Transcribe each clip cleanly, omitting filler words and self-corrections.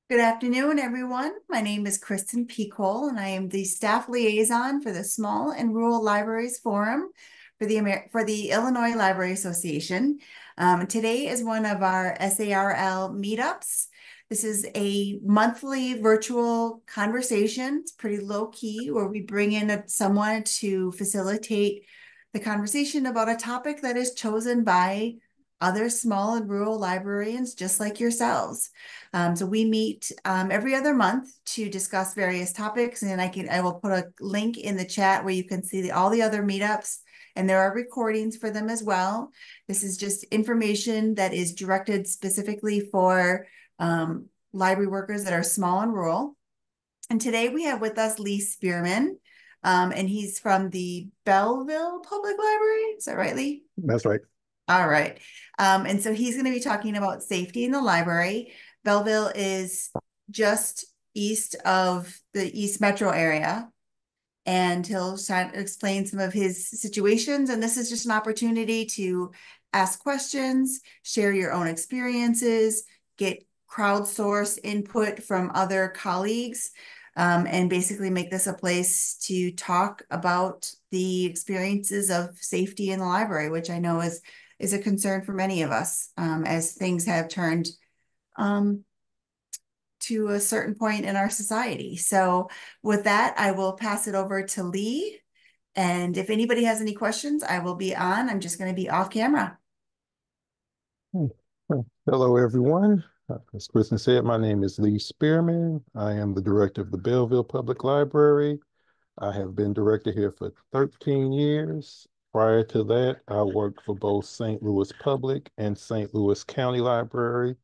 Good afternoon, everyone. My name is Kristen Peacole, and I am the staff liaison for the Small and Rural Libraries Forum for the Illinois Library Association. Today is one of our SARL meetups. This is a monthly virtual conversation. It's pretty low key, where we bring in someone to facilitate the conversation about a topic that is chosen by other small and rural librarians just like yourselves. So we meet every other month to discuss various topics, and I will put a link in the chat where you can see all the other meetups, and there are recordings for them as well. This is just information that is directed specifically for library workers that are small and rural. And today we have with us Lee Spearman, and he's from the Belleville Public Library. Is that right, Lee? That's right. All right. And so he's going to be talking about safety in the library. Belleville is just east of the East Metro area, and he'll explain some of his situations. And this is just an opportunity to ask questions, share your own experiences, get crowdsource input from other colleagues, and basically make this a place to talk about the experiences of safety in the library, which I know is a concern for many of us, as things have turned um, to a certain point in our society. So with that, I will pass it over to Lee. And if anybody has any questions, I will be on. I'm just going to be off camera. Hmm. Hello, everyone. As Kristen said, my name is Lee Spearman. I am the director of the Belleville Public Library. I have been director here for 13 years. Prior to that, I worked for both St. Louis Public and St. Louis County Library.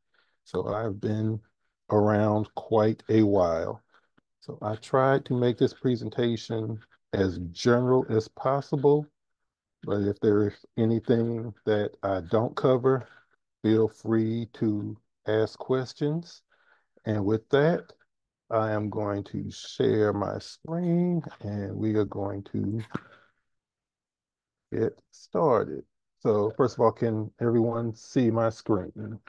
So I've been around quite a while. So I tried to make this presentation as general as possible. But if there's anything that I don't cover, feel free to ask questions. And with that, I am going to share my screen and we are going to get started. So first of all, can everyone see my screen?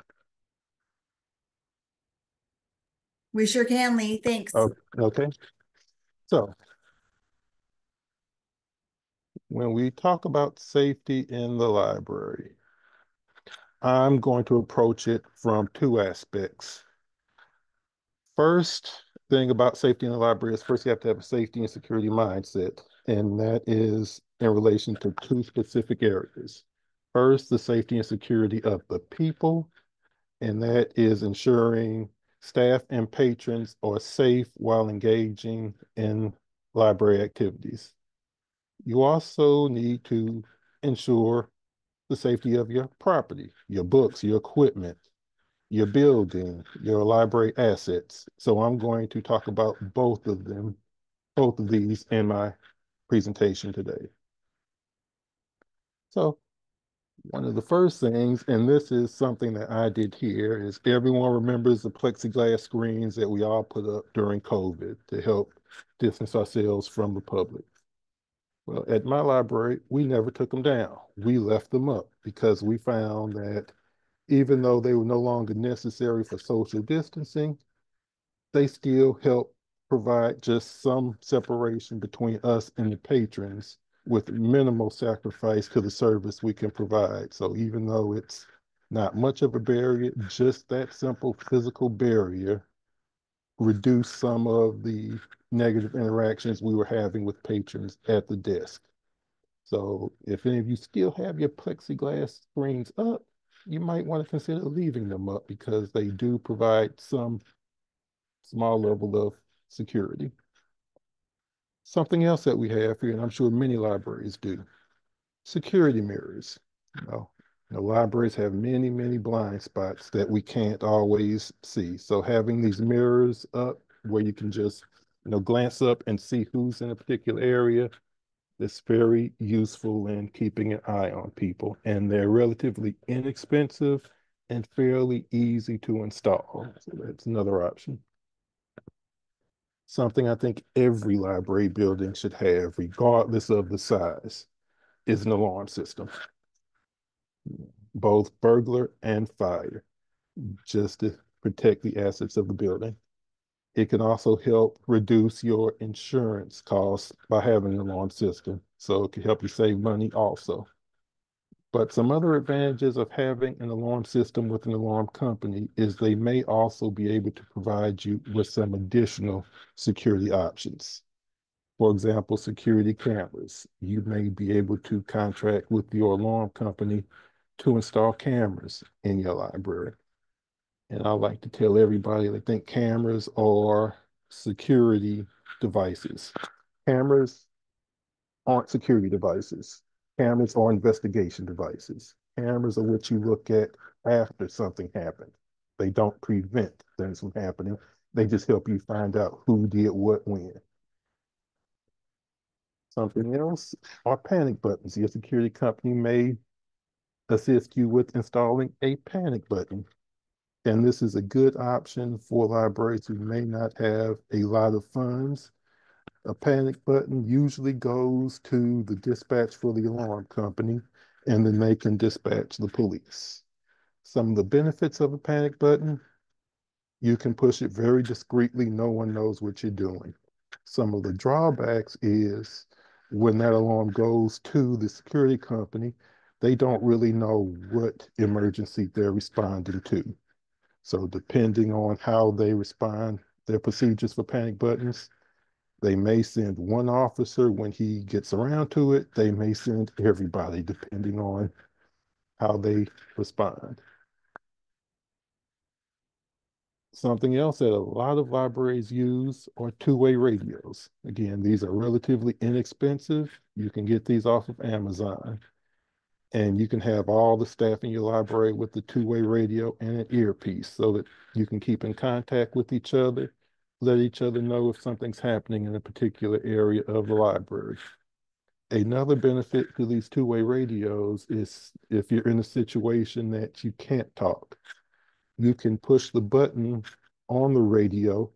We sure can, Lee. Thanks. Oh, okay. So when we talk about safety in the library, I'm going to approach it from two aspects. First thing about safety in the library is first you have to have a safety and security mindset, and that is in relation to two specific areas. First, the safety and security of the people, and that is ensuring staff and patrons are safe while engaging in library activities. You also need to ensure the safety of your property, your books, your equipment, your building, your library assets. So I'm going to talk about both of these in my presentation today. So one of the first things, and this is something that I did here, is everyone remembers the plexiglass screens that we all put up during COVID to help distance ourselves from the public. Well, at my library, we never took them down. We left them up because we found that even though they were no longer necessary for social distancing, they still help provide just some separation between us and the patrons with minimal sacrifice to the service we can provide. So even though it's not much of a barrier, just that simple physical barrier reduced some of the negative interactions we were having with patrons at the desk. So if any of you still have your plexiglass screens up, you might want to consider leaving them up because they do provide some small level of security. Something else that we have here, and I'm sure many libraries do, security mirrors. You know, the libraries have many, many blind spots that we can't always see. So having these mirrors up where you can just, glance up and see who's in a particular area, is very useful in keeping an eye on people. And they're relatively inexpensive and fairly easy to install. So that's another option. Something I think every library building should have, regardless of the size, is an alarm system, both burglar and fire. Just protect the assets of the building. It can also help reduce your insurance costs by having an alarm system. So it can help you save money also. But some other advantages of having an alarm system with an alarm company is they may also be able to provide you with some additional security options. For example, security cameras. You may be able to contract with your alarm company to install cameras in your library. And I like to tell everybody they think cameras are security devices. Cameras aren't security devices. Cameras are investigation devices. Cameras are what you look at after something happened. They don't prevent things from happening. They just help you find out who did what when. Something else are panic buttons. Your security company may assist you with installing a panic button. And this is a good option for libraries who may not have a lot of funds. A panic button usually goes to the dispatch for the alarm company, and then they can dispatch the police. Some of the benefits of a panic button, you can push it very discreetly. No one knows what you're doing. Some of the drawbacks is when that alarm goes to the security company, they don't really know what emergency they're responding to. So depending on how they respond, their procedures for panic buttons, they may send one officer when he gets around to it. They may send everybody depending on how they respond. Something else that a lot of libraries use are two-way radios. Again, these are relatively inexpensive. You can get these off of Amazon, and you can have all the staff in your library with the two-way radio and an earpiece so that you can keep in contact with each other, let each other know if something's happening in a particular area of the library. Another benefit to these two-way radios is if you're in a situation that you can't talk, you can push the button on the radio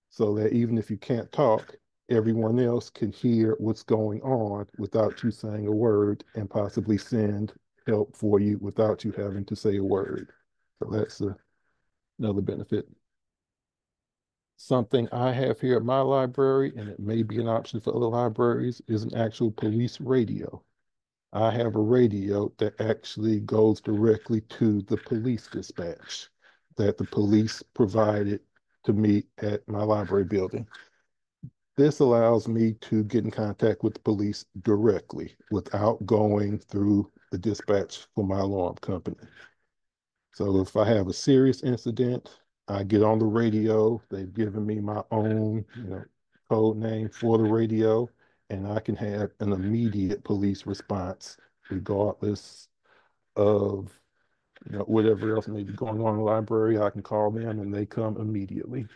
so that even if you can't talk, everyone else can hear what's going on without you saying a word and possibly send help for you without you having to say a word. So that's another benefit. Something I have here at my library, and it may be an option for other libraries, is an actual police radio. I have a radio that actually goes directly to the police dispatch that the police provided to me at my library building. This allows me to get in contact with the police directly without going through the dispatch for my alarm company. So if I have a serious incident, I get on the radio. They've given me my own, code name for the radio, and I can have an immediate police response regardless of whatever else may be going on in the library. I can call them and they come immediately.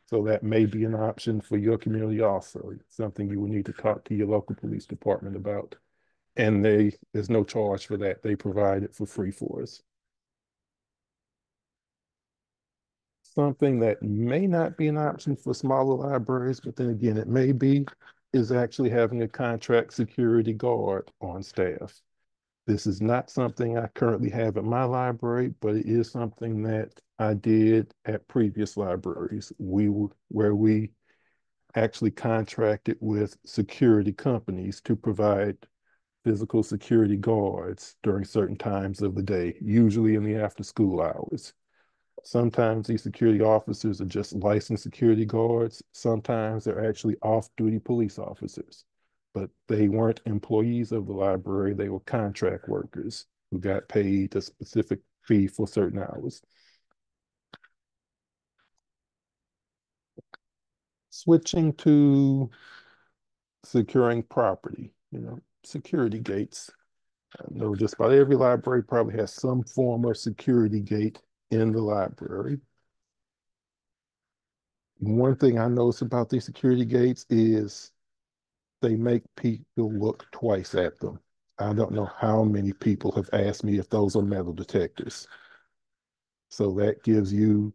So that may be an option for your community also. It's something you will need to talk to your local police department about. And there's no charge for that. They provide it for free for us. Something that may not be an option for smaller libraries, but then again, it may be, is actually having a contract security guard on staff. This is not something I currently have at my library, but it is something that I did at previous libraries. Where we actually contracted with security companies to provide physical security guards during certain times of the day, usually in the after school hours. Sometimes these security officers are just licensed security guards. Sometimes they're actually off-duty police officers, but they weren't employees of the library. They were contract workers who got paid a specific fee for certain hours. Switching to securing property, security gates. I know just about every library probably has some form of security gate in the library. One thing I notice about these security gates is they make people look twice at them. I don't know how many people have asked me if those are metal detectors. So that gives you,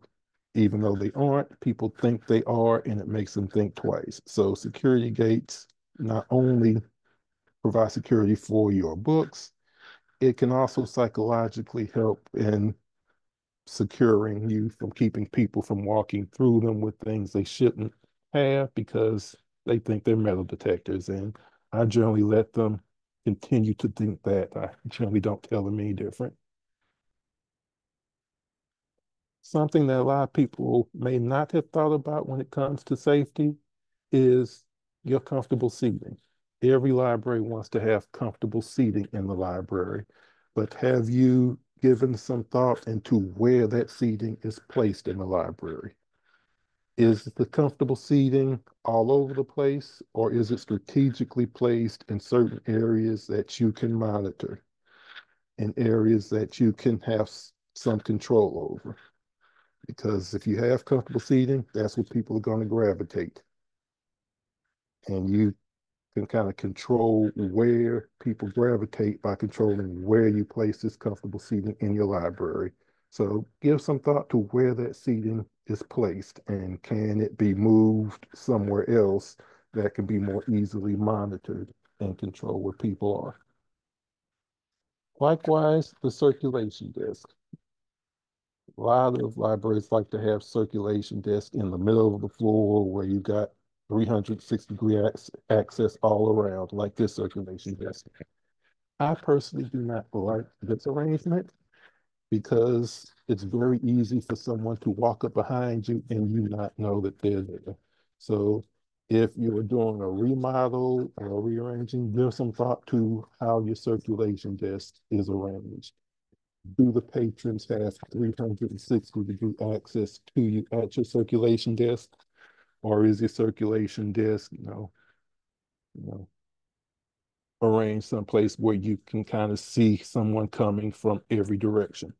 even though they aren't, people think they are, and it makes them think twice. So security gates not only provide security for your books, it can also psychologically help in securing you from keeping people from walking through them with things they shouldn't have because they think they're metal detectors. And I generally let them continue to think that. I generally don't tell them any different. Something that a lot of people may not have thought about when it comes to safety is your comfortable seating. Every library wants to have comfortable seating in the library, but have you given some thought into where that seating is placed in the library? Is the comfortable seating all over the place, or is it strategically placed in certain areas that you can monitor, in areas that you can have some control over? Because if you have comfortable seating, that's what people are going to gravitate. And you can kind of control where people gravitate by controlling where you place this comfortable seating in your library. So give some thought to where that seating is placed and can it be moved somewhere else that can be more easily monitored and control where people are. Likewise, the circulation desk. A lot of libraries like to have circulation desks in the middle of the floor where you got 360-degree access all around, like this circulation desk. I personally do not like this arrangement because it's very easy for someone to walk up behind you and you not know that they're there. So if you are doing a remodel or rearranging, give some thought to how your circulation desk is arranged. Do the patrons have 360-degree access to you at your circulation desk? Or is your circulation desk, you know, arranged someplace where you can kind of see someone coming from every direction?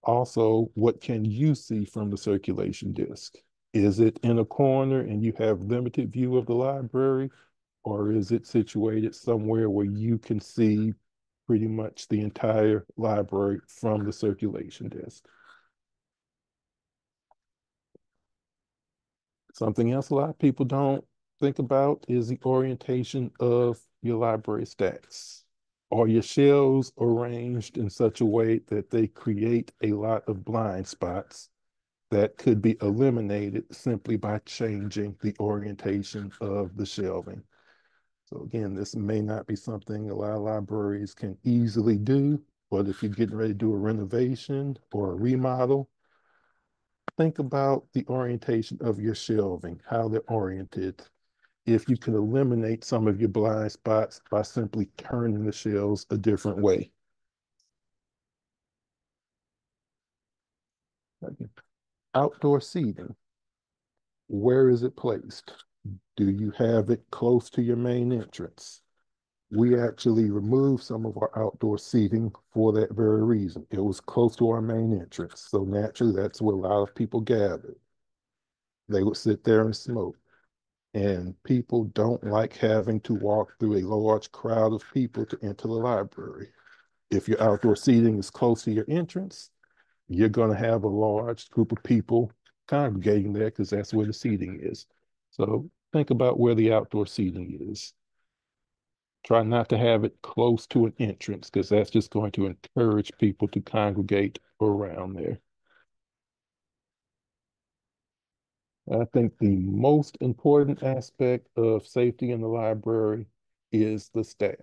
Also, what can you see from the circulation desk? Is it in a corner and you have limited view of the library, or is it situated somewhere where you can see pretty much the entire library from the circulation desk? Something else a lot of people don't think about is the orientation of your library stacks. Are your shelves arranged in such a way that they create a lot of blind spots that could be eliminated simply by changing the orientation of the shelving? So again, this may not be something a lot of libraries can easily do, but if you're getting ready to do a renovation or a remodel, think about the orientation of your shelving, how they're oriented. If you can eliminate some of your blind spots by simply turning the shelves a different way. Outdoor seating, where is it placed? Do you have it close to your main entrance? We actually removed some of our outdoor seating for that very reason. It was close to our main entrance. So naturally, that's where a lot of people gathered. They would sit there and smoke. And people don't like having to walk through a large crowd of people to enter the library. If your outdoor seating is close to your entrance, you're going to have a large group of people congregating there because that's where the seating is. So think about where the outdoor seating is. Try not to have it close to an entrance because that's just going to encourage people to congregate around there. I think the most important aspect of safety in the library is the staff.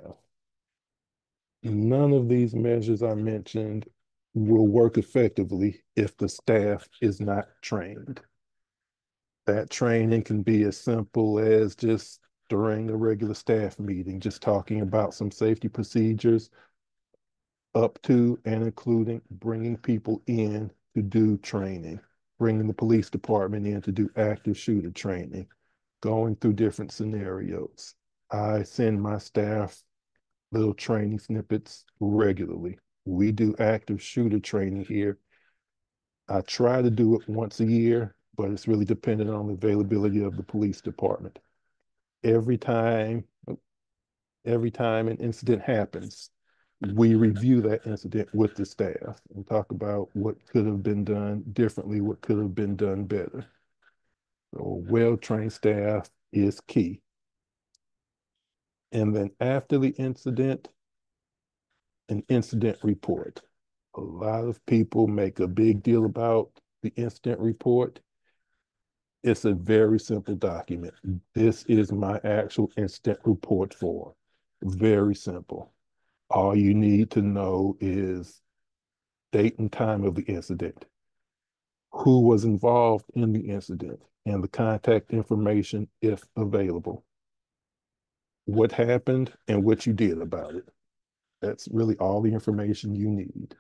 None of these measures I mentioned will work effectively if the staff is not trained. That training can be as simple as just during a regular staff meeting, just talking about some safety procedures up to and including bringing people in to do training, bringing the police department in to do active shooter training, going through different scenarios. I send my staff little training snippets regularly. We do active shooter training here. I try to do it once a year, but it's really dependent on the availability of the police department. Every time, every time an incident happens, we review that incident with the staff and talk about what could have been done differently, what could have been done better. So well-trained staff is key. And then after the incident, an incident report. A lot of people make a big deal about the incident report. It's a very simple document. This is my actual incident report form. Very simple. All you need to know is date and time of the incident, who was involved in the incident, and the contact information if available, what happened, and what you did about it. That's really all the information you need.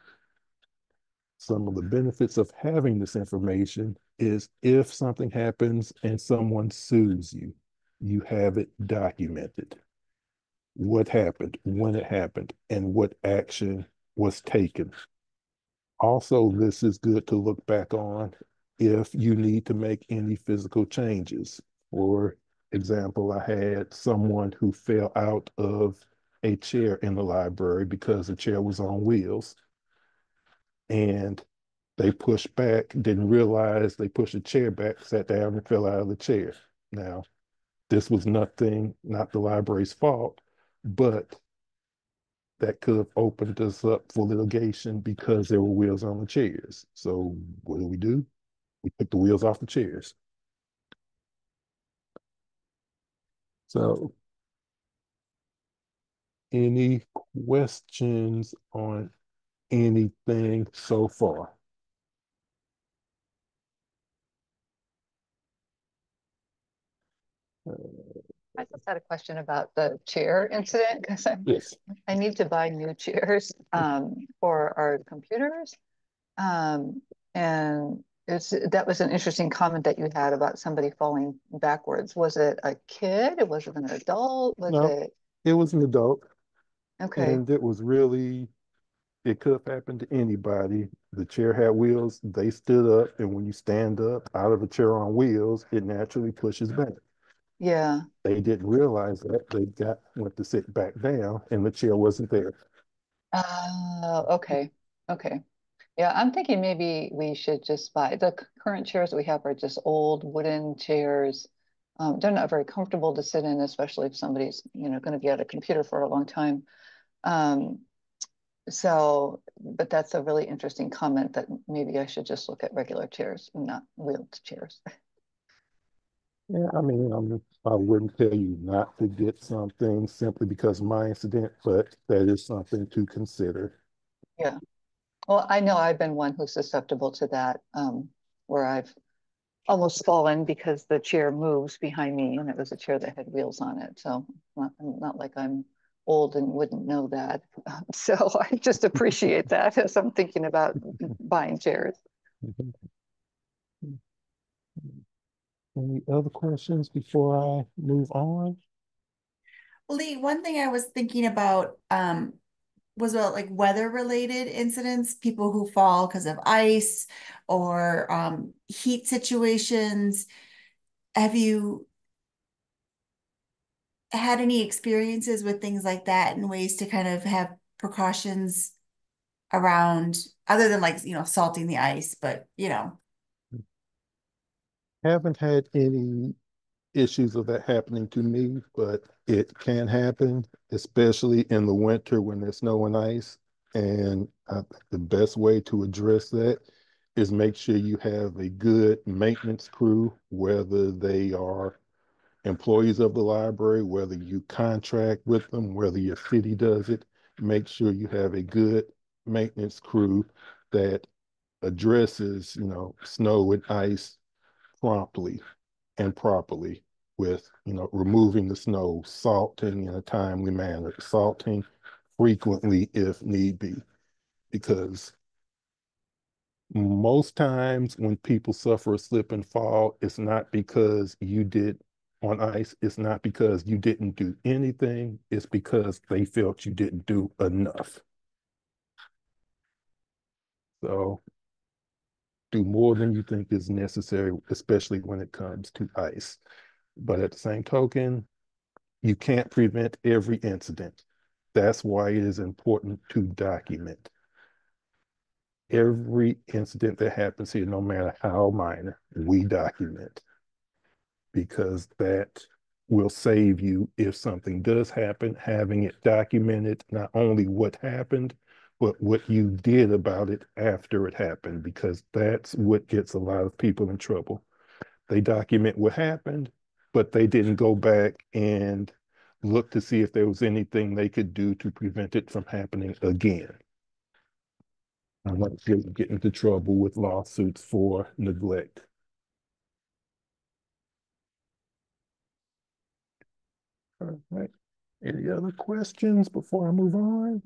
Some of the benefits of having this information is if something happens and someone sues you, you have it documented. What happened, when it happened, and what action was taken. Also, this is good to look back on if you need to make any physical changes. For example, I had someone who fell out of a chair in the library because the chair was on wheels, and they pushed back, didn't realize they pushed the chair back, sat down and fell out of the chair. Now, this was nothing, not the library's fault, but that could have opened us up for litigation because there were wheels on the chairs. So what do? We took the wheels off the chairs. So any questions on anything so far? I just had a question about the chair incident because Yes. I need to buy new chairs for our computers. Um, and that was an interesting comment that you had about somebody falling backwards. Was it a kid? Was it an adult? Was No, it it was an adult, okay? and it was really, it could have happened to anybody. The chair had wheels, they stood up, and when you stand up out of a chair on wheels, it naturally pushes back. Yeah. They didn't realize that. Went to sit back down, and the chair wasn't there. Okay. Okay. Yeah, I'm thinking maybe we should just buy the current chairs that we have are just old wooden chairs. They're not very comfortable to sit in, especially if somebody's, going to be at a computer for a long time. Um, but that's a really interesting comment that maybe I should just look at regular chairs, not wheeled chairs. Yeah, I mean, I wouldn't tell you not to get something simply because of my incident, but that is something to consider. Yeah. Well, I know I've been one who's susceptible to that, where I've almost fallen because the chair moves behind me, and it was a chair that had wheels on it. So not like I'm old and wouldn't know that. So I just appreciate that as I'm thinking about buying chairs. Any other questions before I move on? Lee, one thing I was thinking about was about like weather related incidents, people who fall because of ice or heat situations. Have you had any experiences with things like that and ways to kind of have precautions around other than like, salting the ice, but Haven't had any issues of that happening to me, but it can happen, especially in the winter when there's snow and ice. And I think the best way to address that is make sure you have a good maintenance crew, whether they are employees of the library, whether you contract with them, whether your city does it. Make sure you have a good maintenance crew that addresses, snow and ice promptly and properly with, removing the snow, salting in a timely manner, salting frequently if need be. Because most times when people suffer a slip and fall, it's not because you did on ice, it's not because you didn't do anything, it's because they felt you didn't do enough. So do more than you think is necessary, especially when it comes to ice. But at the same token, you can't prevent every incident. That's why it is important to document every incident that happens here, no matter how minor, we document because that will save you if something does happen, having it documented, not only what happened, but what you did about it after it happened, because that's what gets a lot of people in trouble. They document what happened, but they didn't go back and look to see if there was anything they could do to prevent it from happening again. I might get into trouble with lawsuits for neglect. All right. Any other questions before I move on?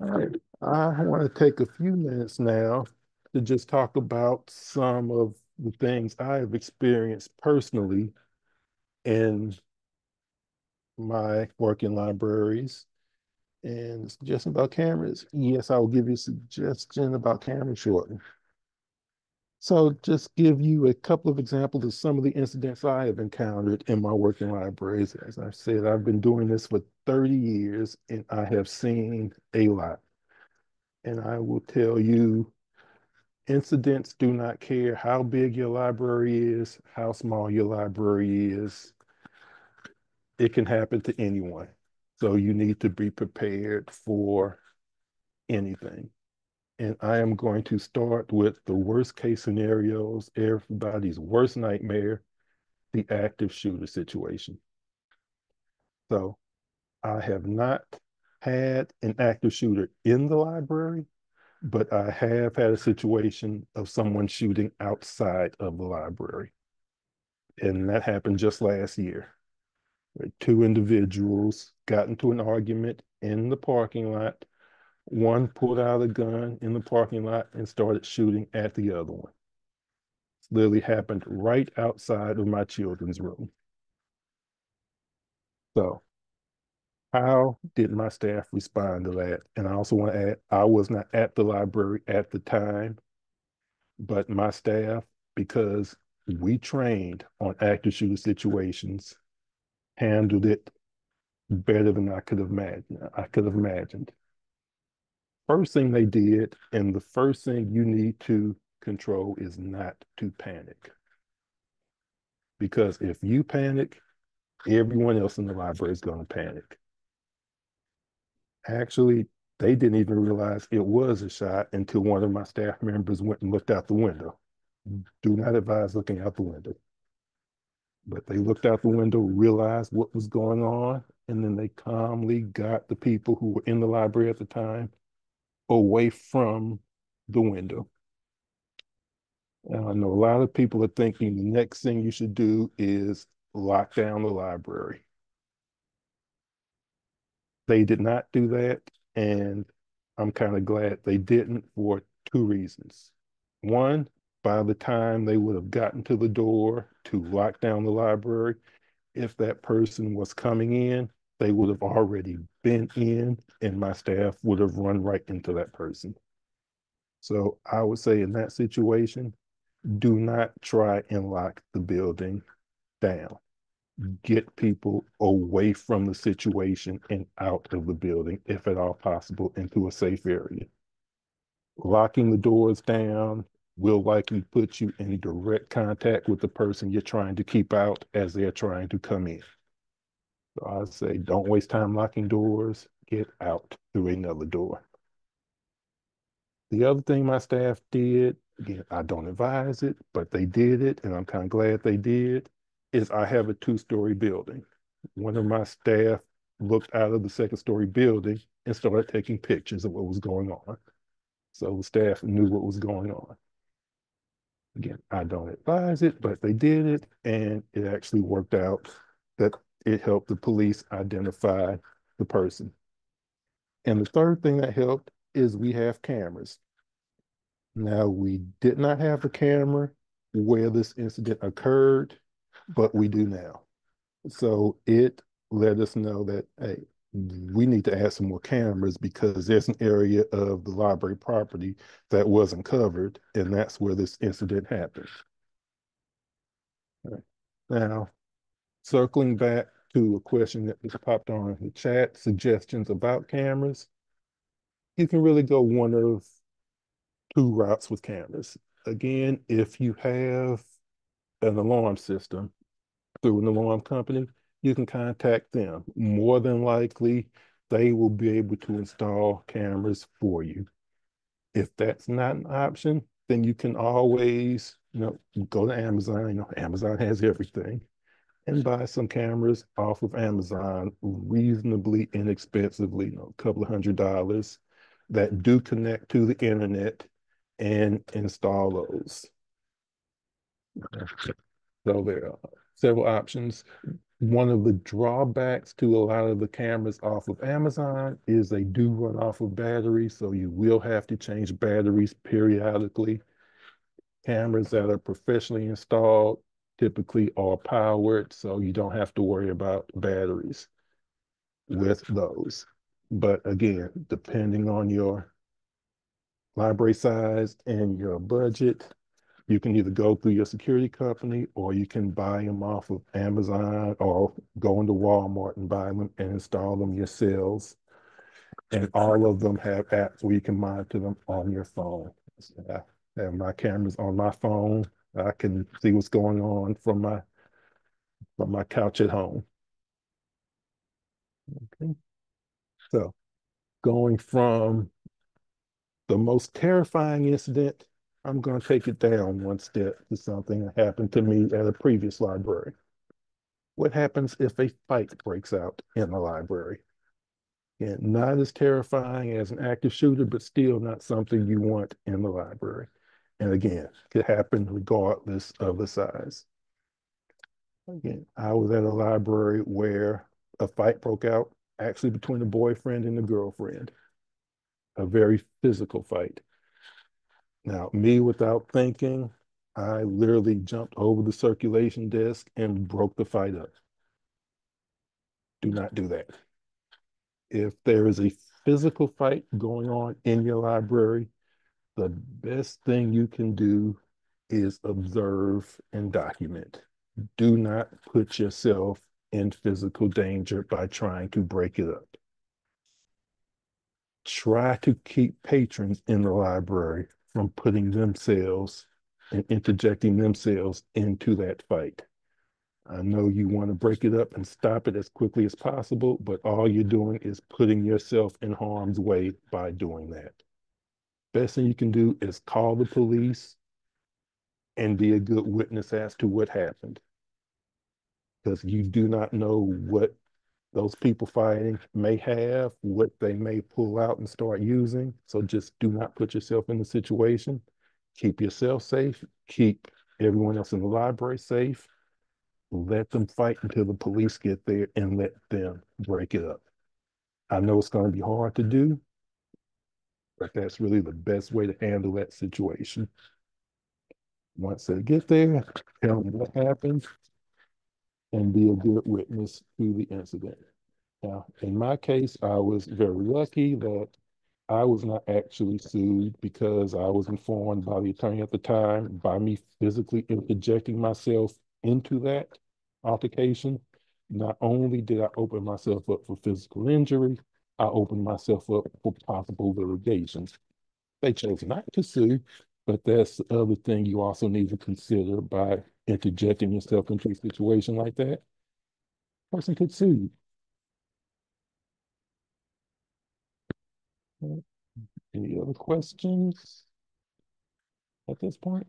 All right. I want to take a few minutes now to just talk about some of the things I have experienced personally in my work in libraries and suggestion about cameras. Yes, I will give you a suggestion about cameras shortly. So just give you a couple of examples of some of the incidents I have encountered in my work in libraries. As I said, I've been doing this for 30 years and I have seen a lot. And I will tell you, incidents do not care how big your library is, how small your library is. It can happen to anyone. So you need to be prepared for anything. And I am going to start with the worst case scenarios, everybody's worst nightmare, the active shooter situation. So I have not had an active shooter in the library, but I have had a situation of someone shooting outside of the library. And that happened just last year. Two individuals got into an argument in the parking lot. One pulled out a gun in the parking lot and started shooting at the other one. It literally happened right outside of my children's room. So how did my staff respond to that? And I also want to add, I was not at the library at the time, but my staff, because we trained on active shooter situations, handled it better than I could have imagined. First thing they did, and the first thing you need to control is not to panic. Because if you panic, everyone else in the library is going to panic. Actually, they didn't even realize it was a shot until one of my staff members went and looked out the window. Do not advise looking out the window. But they looked out the window, realized what was going on, and then they calmly got the people who were in the library at the time away from the window. And I know a lot of people are thinking the next thing you should do is lock down the library. They did not do that, and I'm kind of glad they didn't for two reasons. One, by the time they would have gotten to the door to lock down the library, if that person was coming in, they would have already been in, and my staff would have run right into that person. So I would say in that situation, do not try and lock the building down. Get people away from the situation and out of the building, if at all possible, into a safe area. Locking the doors down will likely put you in direct contact with the person you're trying to keep out as they're trying to come in. So I say, don't waste time locking doors, get out through another door. The other thing my staff did, again, I don't advise it, but they did it, and I'm kind of glad they did, is I have a two-story building. One of my staff looked out of the second-story building and started taking pictures of what was going on. So the staff knew what was going on. Again, I don't advise it, but they did it, and it actually worked out that it helped the police identify the person. And the third thing that helped is we have cameras. Now, we did not have a camera where this incident occurred, but we do now. So it let us know that, hey, we need to add some more cameras because there's an area of the library property that wasn't covered, and that's where this incident happened. All right. Now, circling back to a question that was popped on in the chat, suggestions about cameras, you can really go one of two routes with cameras. Again, if you have an alarm system through an alarm company, you can contact them. More than likely, they will be able to install cameras for you. If that's not an option, then you can always, go to Amazon. Amazon has everything, and buy some cameras off of Amazon reasonably inexpensively, a couple of $100 that do connect to the internet and install those. So there are several options. One of the drawbacks to a lot of the cameras off of Amazon is they do run off of batteries, so you will have to change batteries periodically. Cameras that are professionally installed typically are powered, so you don't have to worry about batteries with those. But again, depending on your library size and your budget, you can either go through your security company or you can buy them off of Amazon or go into Walmart and buy them and install them yourselves. And all of them have apps where you can monitor them on your phone. So I have my cameras on my phone. I can see what's going on from my couch at home. Okay. So going from the most terrifying incident, I'm going to take it down one step to something that happened to me at a previous library. What happens if a fight breaks out in the library? And not as terrifying as an active shooter, but still not something you want in the library. And again, it could happen regardless of the size. Again, I was at a library where a fight broke out actually between a boyfriend and a girlfriend, a very physical fight. Now, me without thinking, I literally jumped over the circulation desk and broke the fight up. Do not do that. If there is a physical fight going on in your library, the best thing you can do is observe and document. Do not put yourself in physical danger by trying to break it up. Try to keep patrons in the library from putting themselves and interjecting themselves into that fight. I know you want to break it up and stop it as quickly as possible, but all you're doing is putting yourself in harm's way by doing that. Best thing you can do is call the police and be a good witness as to what happened. Because you do not know what those people fighting may have, what they may pull out and start using. So just do not put yourself in the situation. Keep yourself safe. Keep everyone else in the library safe. Let them fight until the police get there and let them break it up. I know it's going to be hard to do, but that's really the best way to handle that situation. Once they get there, tell them what happened and be a good witness to the incident. Now, in my case, I was very lucky that I was not actually sued because I was informed by the attorney at the time by me physically interjecting myself into that altercation. Not only did I open myself up for physical injury, I opened myself up for possible litigation. They chose not to sue, but that's the other thing you also need to consider by interjecting yourself into a situation like that. Person could sue you. Any other questions at this point?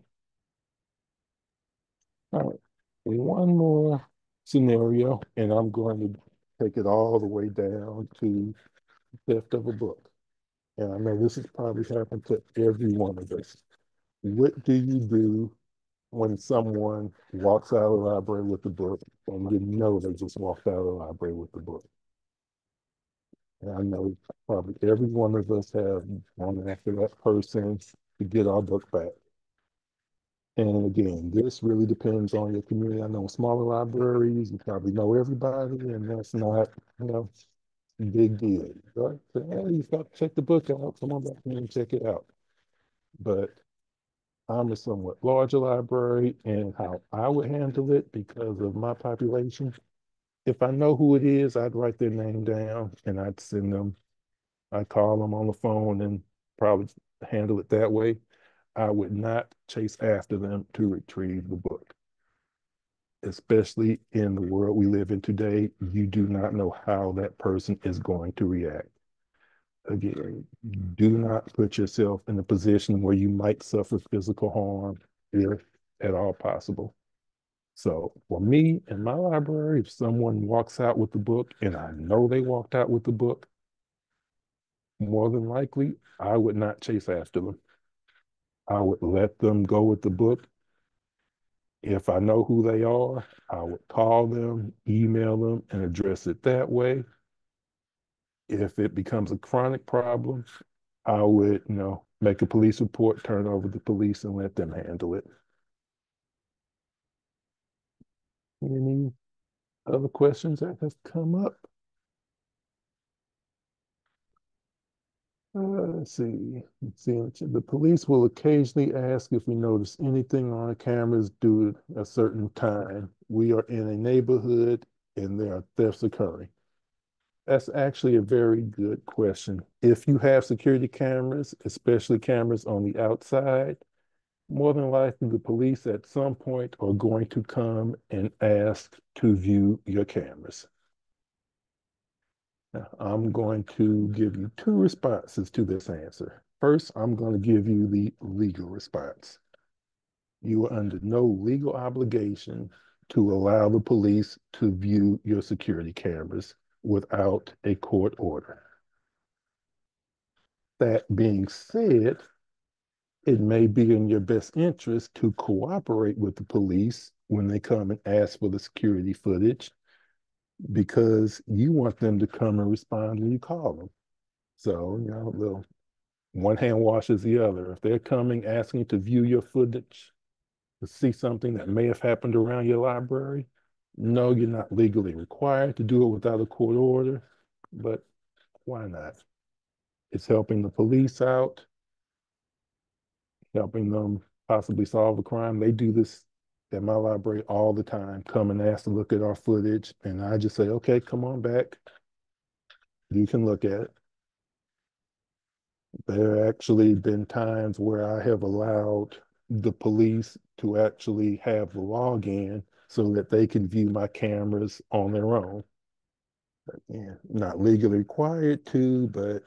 All right. One more scenario, and I'm going to take it all the way down to theft of a book. And I know this has probably happened to every one of us. What do you do when someone walks out of the library with the book and you know they just walked out of the library with the book? And I know probably every one of us have gone after that person to get our book back. And again, this really depends on your community. I know smaller libraries, you probably know everybody, and that's not, big deal. Right? So, hey, you've got to check the book out. Come on back here and check it out. But I'm a somewhat larger library, and how I would handle it because of my population, if I know who it is, I'd write their name down and I'd send them, I'd call them on the phone and probably handle it that way. I would not chase after them to retrieve the book. especially in the world we live in today, you do not know how that person is going to react. Again, do not put yourself in a position where you might suffer physical harm if at all possible. So for me in my library, if someone walks out with the book and I know they walked out with the book, more than likely, I would not chase after them. I would let them go with the book. If I know who they are, I would call them, email them, and address it that way. If it becomes a chronic problem, I would, make a police report, turn it over to the police, and let them handle it. Any other questions that have come up? Let's see. The police will occasionally ask if we notice anything on the cameras due a certain time. We are in a neighborhood and there are thefts occurring. That's actually a very good question. If you have security cameras, especially cameras on the outside, more than likely the police at some point are going to come and ask to view your cameras. Now, I'm going to give you two responses to this answer. First, I'm going to give you the legal response. You are under no legal obligation to allow the police to view your security cameras without a court order. That being said, it may be in your best interest to cooperate with the police when they come and ask for the security footage because you want them to come and respond when you call them. So, the one hand washes the other. If they're coming asking to view your footage to see something that may have happened around your library, no, you're not legally required to do it without a court order, but why not? It's helping the police out, helping them possibly solve a crime. They do this at my library all the time, come and ask to look at our footage. And I just say, okay, come on back. You can look at it. There have actually been times where I have allowed the police to actually have the login so that they can view my cameras on their own. But, yeah, not legally required to, but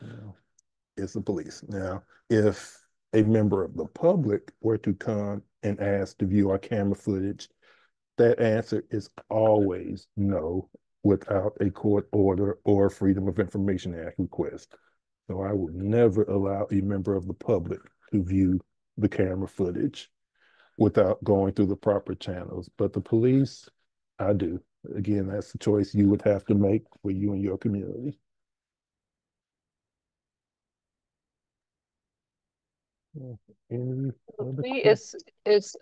it's the police. Now, if a member of the public were to come and ask to view our camera footage, that answer is always no without a court order or Freedom of Information Act request. So I would never allow a member of the public to view the camera footage without going through the proper channels. But the police, I do. Again, that's the choice you would have to make for you and your community. Any other Lee, questions? is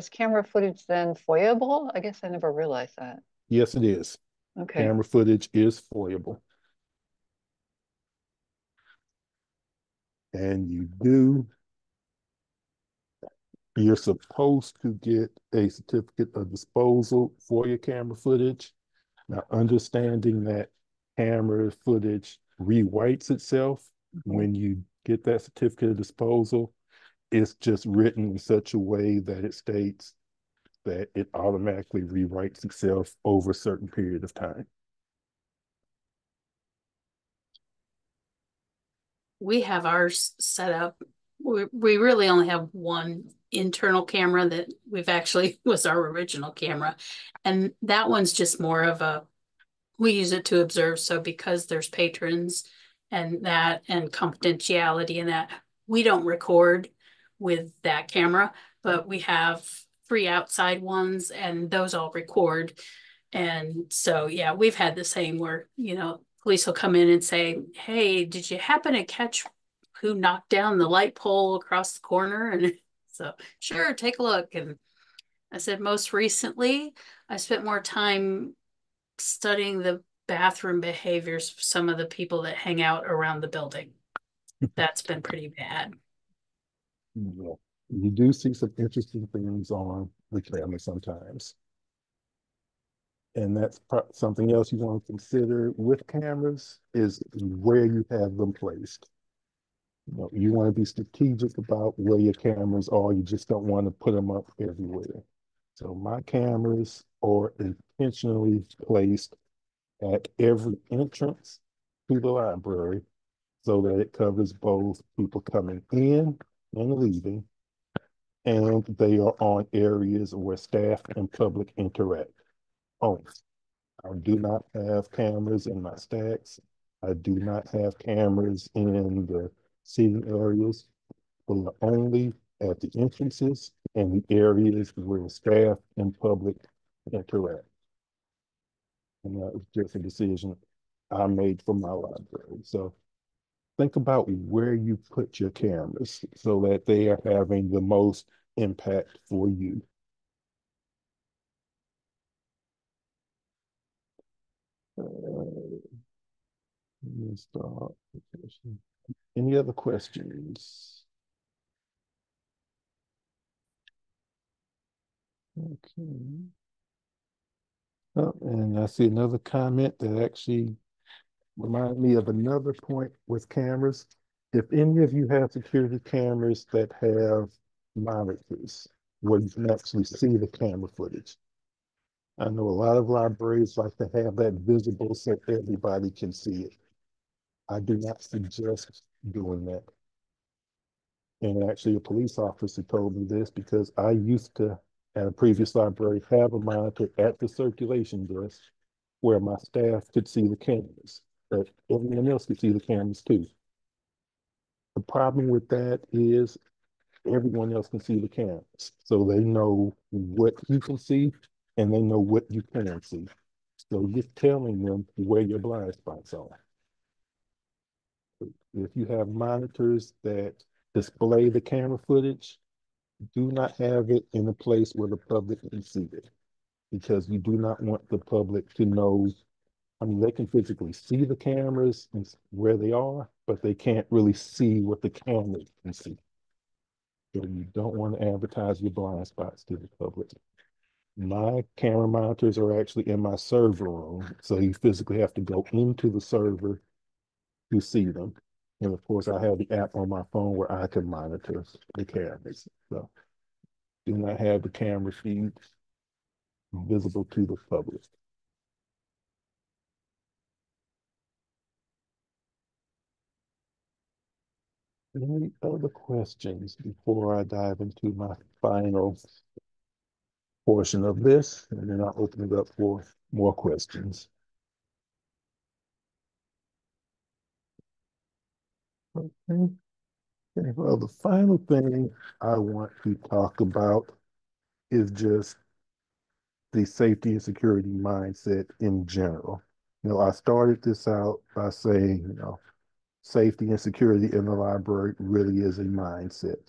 camera footage then FOIAble? I guess I never realized that. Yes, it is. Okay. Camera footage is FOIAble. And you're supposed to get a certificate of disposal for your camera footage. Now, understanding that camera footage rewrites itself when you get that certificate of disposal, it's just written in such a way that it states that it automatically rewrites itself over a certain period of time. We have ours set up. We really only have one internal camera that we've actually was our original camera. And that one's just more of we use it to observe. So because there's patrons and that and confidentiality and that, we don't record with that camera, but we have 3 outside ones and those all record. And so, yeah, we've had the same where, police will come in and say, hey, did you happen to catch who knocked down the light pole across the corner? And so, sure, take a look. And I said, most recently, I spent more time studying the bathroom behaviors of some of the people that hang out around the building. That's been pretty bad. Yeah. You do see some interesting things on the camera sometimes. And that's something else you want to consider with cameras is where you have them placed. You want to be strategic about where your cameras are. You just don't want to put them up everywhere. So my cameras are intentionally placed at every entrance to the library so that it covers both people coming in and leaving, and they are on areas where staff and public interact only. I do not have cameras in my stacks. I do not have cameras in the seating areas. We are only at the entrances and the areas where staff and public interact. And that was just a decision I made for my library. So think about where you put your cameras so that they are having the most impact for you. Let me start. Any other questions? Okay. Oh, and I see another comment that actually reminded me of another point with cameras. If any of you have security cameras that have monitors where you can actually see the camera footage. I know a lot of libraries like to have that visible so everybody can see it. I do not suggest doing that. And actually, a police officer told me this because I used to, at a previous library, have a monitor at the circulation desk where my staff could see the cameras, but everyone else could see the cameras too. The problem with that is everyone else can see the cameras, so they know what you can see and they know what you can't see. So you're telling them where your blind spots are. If you have monitors that display the camera footage, do not have it in a place where the public can see it because you do not want the public to know. I mean, they can physically see the cameras and where they are, but they can't really see what the camera can see. So you don't want to advertise your blind spots to the public. My camera monitors are actually in my server room, so you physically have to go into the server to see them. And of course, I have the app on my phone where I can monitor the cameras. So do not have the camera feeds visible to the public. Any other questions before I dive into my final portion of this? And then I'll open it up for more questions. Okay. Okay. Well, the final thing I want to talk about is just the safety and security mindset in general. I started this out by saying, safety and security in the library really is a mindset.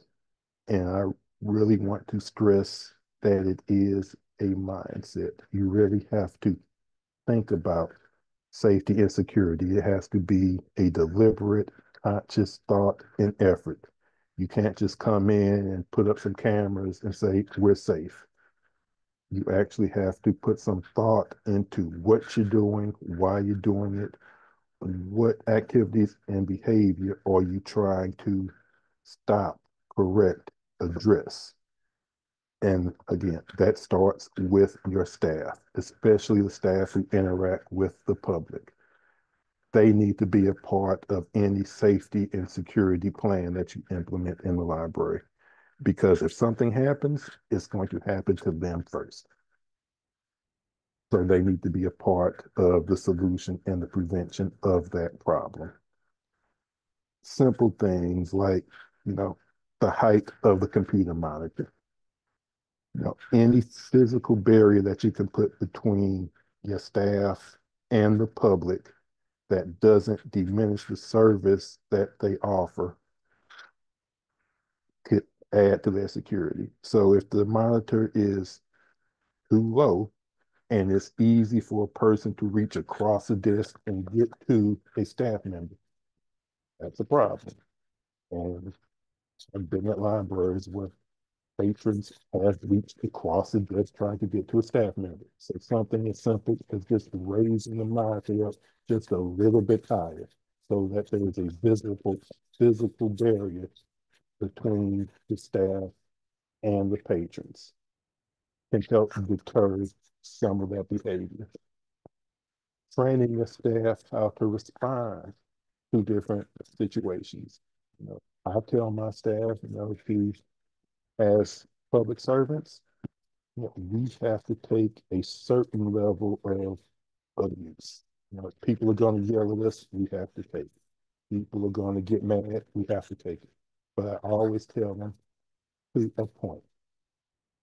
And I really want to stress that it is a mindset. You really have to think about safety and security. It has to be a deliberate, conscious thought and effort. You can't just come in and put up some cameras and say, we're safe. You actually have to put some thought into what you're doing, why you're doing it, what activities and behavior are you trying to stop, correct, address. And again, that starts with your staff, especially the staff who interact with the public. They need to be a part of any safety and security plan that you implement in the library. Because if something happens, it's going to happen to them first. So they need to be a part of the solution and the prevention of that problem. Simple things like, the height of the computer monitor. Any physical barrier that you can put between your staff and the public that doesn't diminish the service that they offer could add to their security. So if the monitor is too low and it's easy for a person to reach across the desk and get to a staff member, that's a problem. And I've been at libraries where patrons have reached across the desk trying to get to a staff member. So something as simple as just raising the monitor up just a little bit higher so that there is a visible physical barrier between the staff and the patrons. can help deter some of that behavior. Training the staff how to respond to different situations. I tell my staff, to as public servants, we have to take a certain level of abuse. If people are going to yell at us, we have to take it. People are going to get mad, we have to take it. But I always tell them to a point.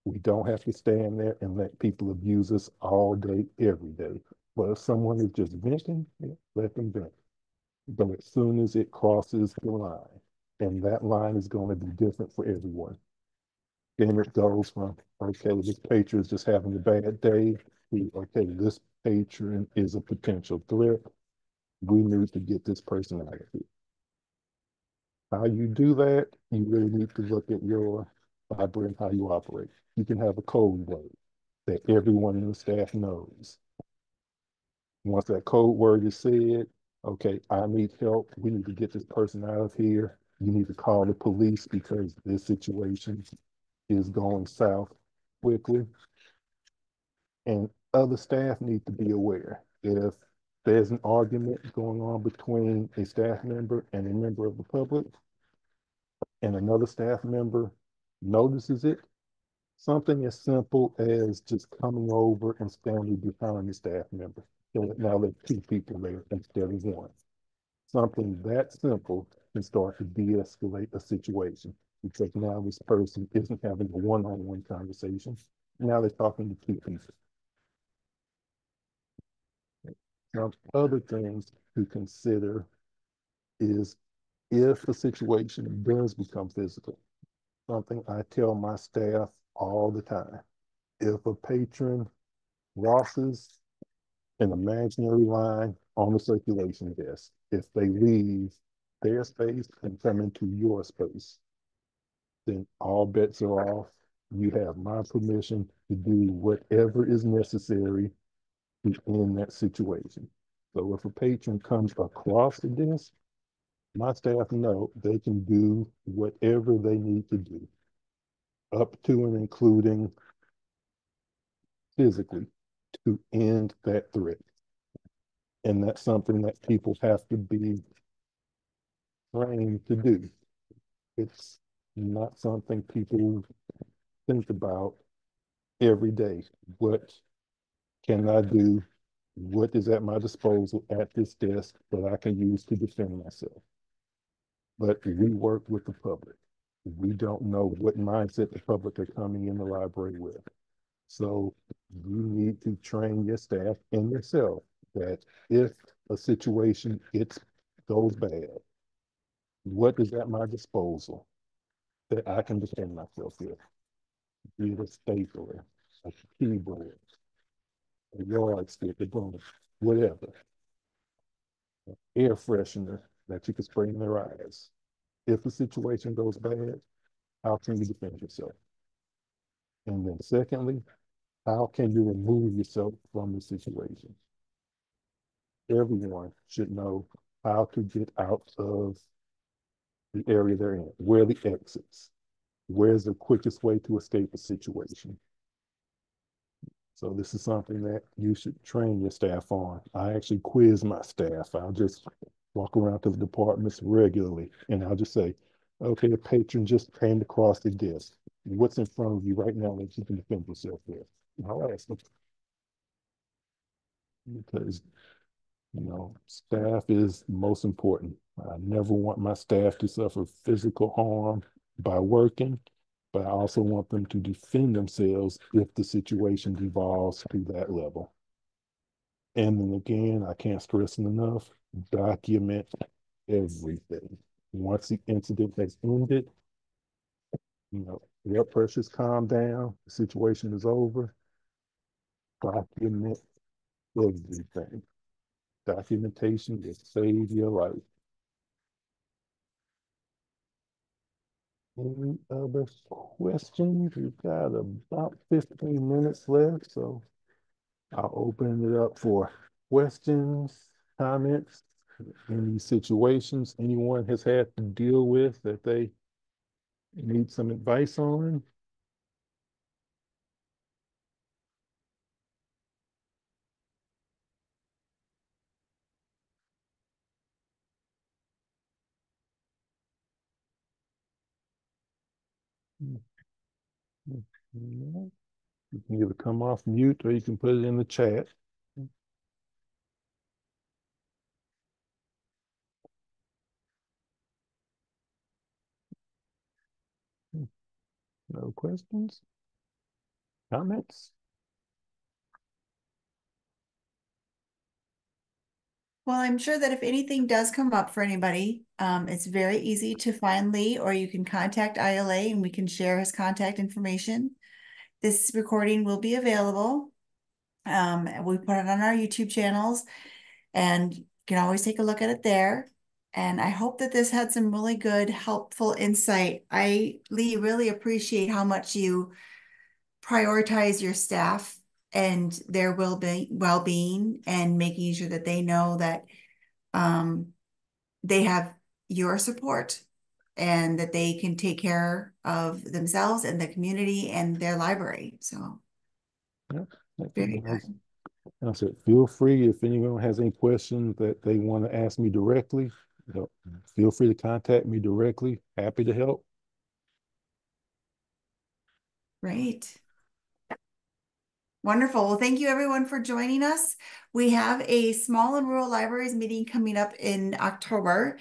We don't have to stand there and let people abuse us all day, every day. But if someone is just venting, let them vent. But as soon as it crosses the line, and that line is going to be different for everyone. Then it goes from, okay, this patron is just having a bad day, to, okay, this patron is a potential threat. We need to get this person out of here. How you do that, you really need to look at your library and how you operate. You can have a code word that everyone in the staff knows. Once that code word is said, okay, I need help. We need to get this person out of here. You need to call the police because this situation is going south quickly. And other staff need to be aware. If there's an argument going on between a staff member and a member of the public, and another staff member notices it, something as simple as just coming over and standing behind the staff member. So now there's two people there instead of one. Something that simple can start to de-escalate a situation because now this person isn't having a one-on-one conversation. Now they're talking to two people. Now, other things to consider is if the situation does become physical, something I tell my staff all the time. If a patron crosses an imaginary line on the circulation desk, if they leave their space and come into your space, then all bets are off. You have my permission to do whatever is necessary to end that situation. So if a patron comes across the desk, my staff know they can do whatever they need to do, up to and including physically, to end that threat. And that's something that people have to be trained to do. It's not something people think about every day. What can I do? What is at my disposal at this desk that I can use to defend myself? But we work with the public. We don't know what mindset the public are coming in the library with. So you need to train your staff and yourself that if a situation goes bad, what is at my disposal that I can defend myself with? Be it a stapler, a keyboard, a yardstick, a broom, whatever. Air freshener that you can spray in their eyes. If the situation goes bad, how can you defend yourself? And then secondly, how can you remove yourself from the situation? Everyone should know how to get out of the area they're in, where the exits, where's the quickest way to escape a situation. So this is something that you should train your staff on. I actually quiz my staff. I'll just walk around to the departments regularly and I'll just say, okay, a patron just came across the desk. What's in front of you right now that you can defend yourself with? I'll ask them. Because staff is most important. I never want my staff to suffer physical harm by working, but I also want them to defend themselves if the situation devolves to that level. And then again, I can't stress it enough, document everything. Once the incident has ended, blood pressure's calmed down, the situation is over, document everything. Documentation will save your life. Any other questions? We've got about 15 minutes left, so I'll open it up for questions, comments, any situations anyone has had to deal with that they need some advice on. You can either come off mute or you can put it in the chat. No questions? Comments? Well, I'm sure that if anything does come up for anybody, it's very easy to find Lee, or you can contact ILA and we can share his contact information. This recording will be available. We put it on our YouTube channels and you can always take a look at it there. And I hope that this had some really good, helpful insight. Lee, really appreciate how much you prioritize your staff and their well-being and making sure that they know that um, they have your support and that they can take care of themselves and the community and their library. So Yeah. very good. I said, feel free if anyone has any questions that they want to ask me directly, feel free to contact me directly. Happy to help. Great. Wonderful. Well, thank you everyone for joining us. We have a small and rural libraries meeting coming up in October.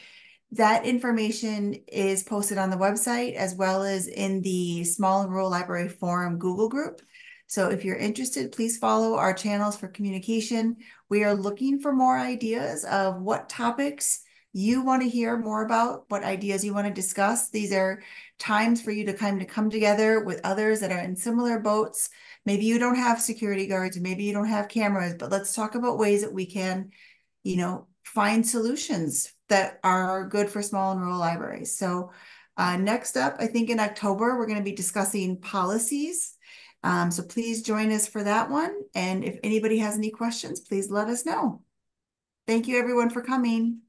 That information is posted on the website as well as in the Small and Rural Library Forum Google group. So if you're interested, please follow our channels for communication. We are looking for more ideas of what topics you want to hear more about, what ideas you want to discuss. These are times for you to kind of come together with others that are in similar boats. Maybe you don't have security guards, maybe you don't have cameras, but let's talk about ways that we can, find solutions that are good for small and rural libraries. So next up, I think in October, we're going to be discussing policies. So please join us for that one. And if anybody has any questions, please let us know. Thank you everyone for coming.